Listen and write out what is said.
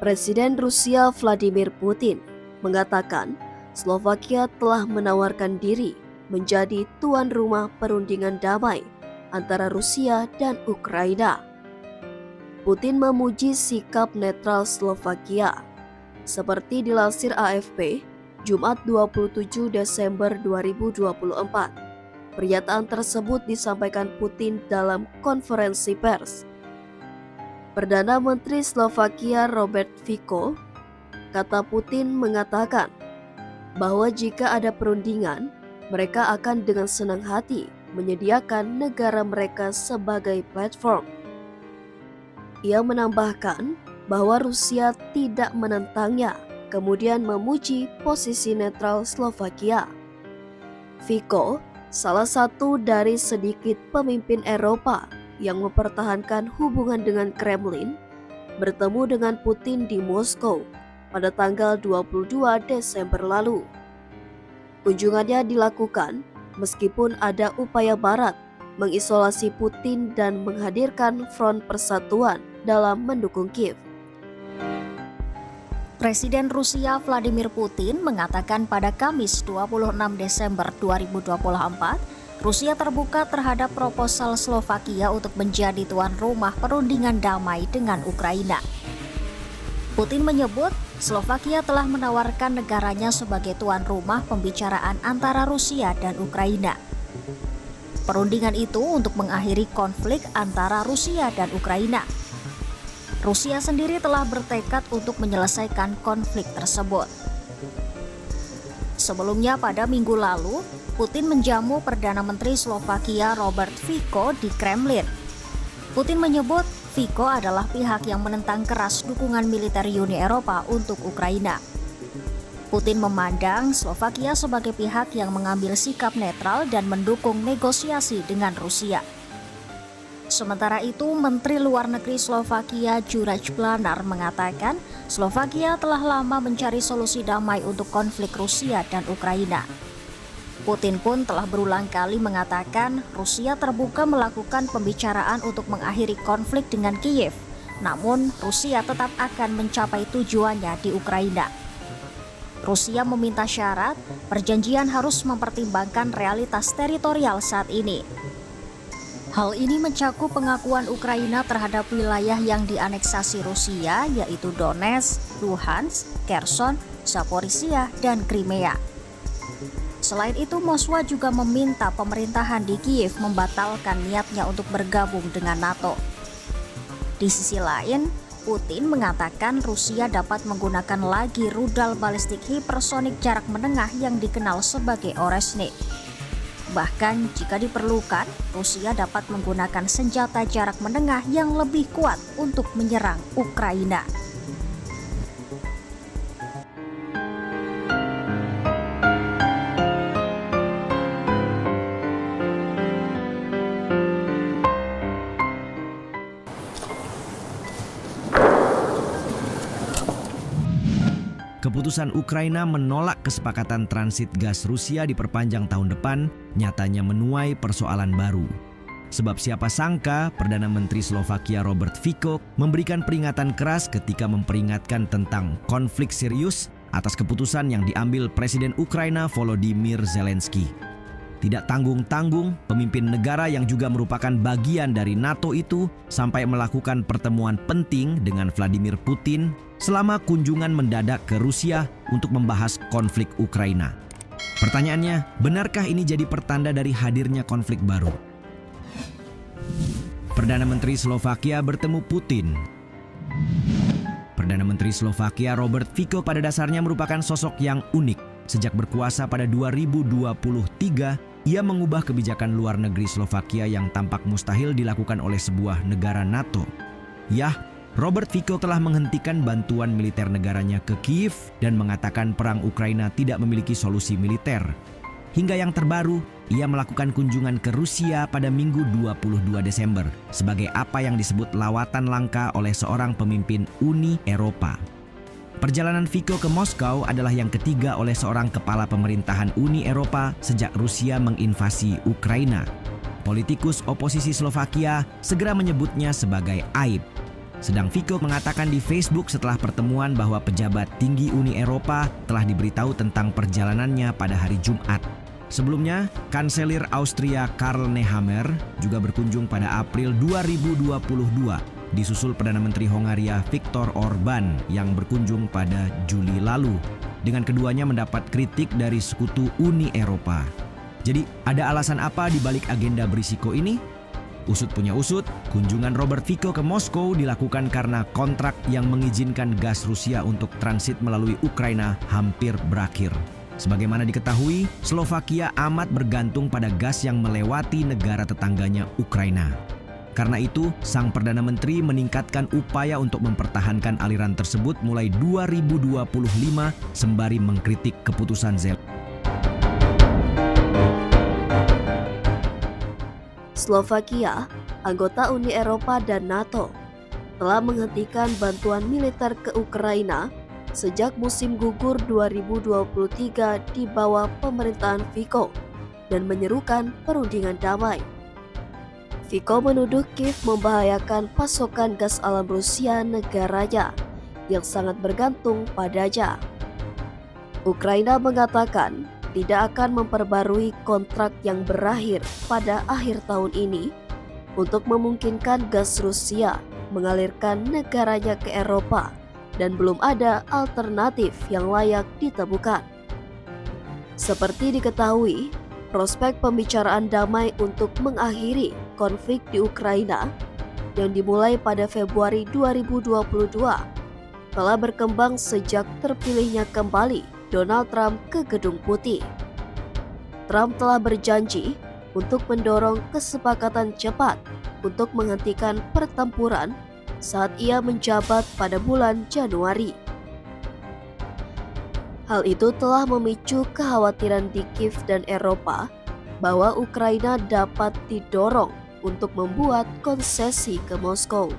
Presiden Rusia Vladimir Putin mengatakan Slovakia telah menawarkan diri menjadi tuan rumah perundingan damai antara Rusia dan Ukraina. Putin memuji sikap netral Slovakia. Seperti dilansir AFP, Jumat 27 Desember 2024. Pernyataan tersebut disampaikan Putin dalam konferensi pers. Perdana Menteri Slovakia Robert Fico, kata Putin, mengatakan bahwa jika ada perundingan, mereka akan dengan senang hati menyediakan negara mereka sebagai platform. Ia menambahkan bahwa Rusia tidak menentangnya, kemudian memuji posisi netral Slovakia. Fico, salah satu dari sedikit pemimpin Eropa yang mempertahankan hubungan dengan Kremlin, bertemu dengan Putin di Moskow pada tanggal 22 Desember lalu. Kunjungannya dilakukan meskipun ada upaya Barat mengisolasi Putin dan menghadirkan Front Persatuan dalam mendukung Kiev. Presiden Rusia Vladimir Putin mengatakan pada Kamis 26 Desember 2024, Rusia terbuka terhadap proposal Slovakia untuk menjadi tuan rumah perundingan damai dengan Ukraina. Putin menyebut Slovakia telah menawarkan negaranya sebagai tuan rumah pembicaraan antara Rusia dan Ukraina. Perundingan itu untuk mengakhiri konflik antara Rusia dan Ukraina. Rusia sendiri telah bertekad untuk menyelesaikan konflik tersebut. Sebelumnya pada minggu lalu, Putin menjamu Perdana Menteri Slovakia Robert Fico di Kremlin. Putin menyebut Fico adalah pihak yang menentang keras dukungan militer Uni Eropa untuk Ukraina. Putin memandang Slovakia sebagai pihak yang mengambil sikap netral dan mendukung negosiasi dengan Rusia. Sementara itu, Menteri Luar Negeri Slovakia Juraj Blanar mengatakan Slovakia telah lama mencari solusi damai untuk konflik Rusia dan Ukraina. Putin pun telah berulang kali mengatakan Rusia terbuka melakukan pembicaraan untuk mengakhiri konflik dengan Kiev, namun Rusia tetap akan mencapai tujuannya di Ukraina. Rusia meminta syarat perjanjian harus mempertimbangkan realitas teritorial saat ini. Hal ini mencakup pengakuan Ukraina terhadap wilayah yang dianeksasi Rusia, yaitu Donetsk, Luhansk, Kherson, Zaporizhia, dan Crimea. Selain itu, Moskwa juga meminta pemerintahan di Kiev membatalkan niatnya untuk bergabung dengan NATO. Di sisi lain, Putin mengatakan Rusia dapat menggunakan lagi rudal balistik hipersonik jarak menengah yang dikenal sebagai Oresnik. Bahkan jika diperlukan, Rusia dapat menggunakan senjata jarak menengah yang lebih kuat untuk menyerang Ukraina. Keputusan Ukraina menolak kesepakatan transit gas Rusia diperpanjang tahun depan nyatanya menuai persoalan baru. Sebab siapa sangka Perdana Menteri Slovakia Robert Fico memberikan peringatan keras ketika memperingatkan tentang konflik serius atas keputusan yang diambil Presiden Ukraina Volodymyr Zelensky. Tidak tanggung-tanggung, pemimpin negara yang juga merupakan bagian dari NATO itu sampai melakukan pertemuan penting dengan Vladimir Putin selama kunjungan mendadak ke Rusia untuk membahas konflik Ukraina. Pertanyaannya, benarkah ini jadi pertanda dari hadirnya konflik baru? Perdana Menteri Slovakia bertemu Putin. Perdana Menteri Slovakia Robert Fico pada dasarnya merupakan sosok yang unik. Sejak berkuasa pada 2023, ia mengubah kebijakan luar negeri Slovakia yang tampak mustahil dilakukan oleh sebuah negara NATO. Robert Fico telah menghentikan bantuan militer negaranya ke Kiev dan mengatakan perang Ukraina tidak memiliki solusi militer. Hingga yang terbaru, ia melakukan kunjungan ke Rusia pada Minggu 22 Desember sebagai apa yang disebut lawatan langka oleh seorang pemimpin Uni Eropa. Perjalanan Fico ke Moskow adalah yang ketiga oleh seorang kepala pemerintahan Uni Eropa sejak Rusia menginvasi Ukraina. Politikus oposisi Slovakia segera menyebutnya sebagai aib. Sedang Fico mengatakan di Facebook setelah pertemuan bahwa pejabat tinggi Uni Eropa telah diberitahu tentang perjalanannya pada hari Jumat. Sebelumnya, Kanselir Austria Karl Nehammer juga berkunjung pada April 2022, disusul Perdana Menteri Hongaria Viktor Orban yang berkunjung pada Juli lalu. Dengan keduanya mendapat kritik dari sekutu Uni Eropa. Jadi, ada alasan apa di balik agenda berisiko ini? Usut punya usut, kunjungan Robert Fico ke Moskow dilakukan karena kontrak yang mengizinkan gas Rusia untuk transit melalui Ukraina hampir berakhir. Sebagaimana diketahui, Slovakia amat bergantung pada gas yang melewati negara tetangganya Ukraina. Karena itu, sang Perdana Menteri meningkatkan upaya untuk mempertahankan aliran tersebut mulai 2025 sembari mengkritik keputusan Zelensky. Slovakia, anggota Uni Eropa dan NATO, telah menghentikan bantuan militer ke Ukraina sejak musim gugur 2023 di bawah pemerintahan Fico dan menyerukan perundingan damai. Fico menuduh Kiev membahayakan pasokan gas alam Rusia negaranya yang sangat bergantung padanya. Ukraina mengatakan tidak akan memperbarui kontrak yang berakhir pada akhir tahun ini untuk memungkinkan gas Rusia mengalirkan negaranya ke Eropa dan belum ada alternatif yang layak ditemukan. Seperti diketahui, prospek pembicaraan damai untuk mengakhiri konflik di Ukraina yang dimulai pada Februari 2022 telah berkembang sejak terpilihnya kembali Donald Trump ke Gedung Putih. Trump telah berjanji untuk mendorong kesepakatan cepat untuk menghentikan pertempuran saat ia menjabat pada bulan Januari. Hal itu telah memicu kekhawatiran di Kiev dan Eropa bahwa Ukraina dapat didorong untuk membuat konsesi ke Moskow.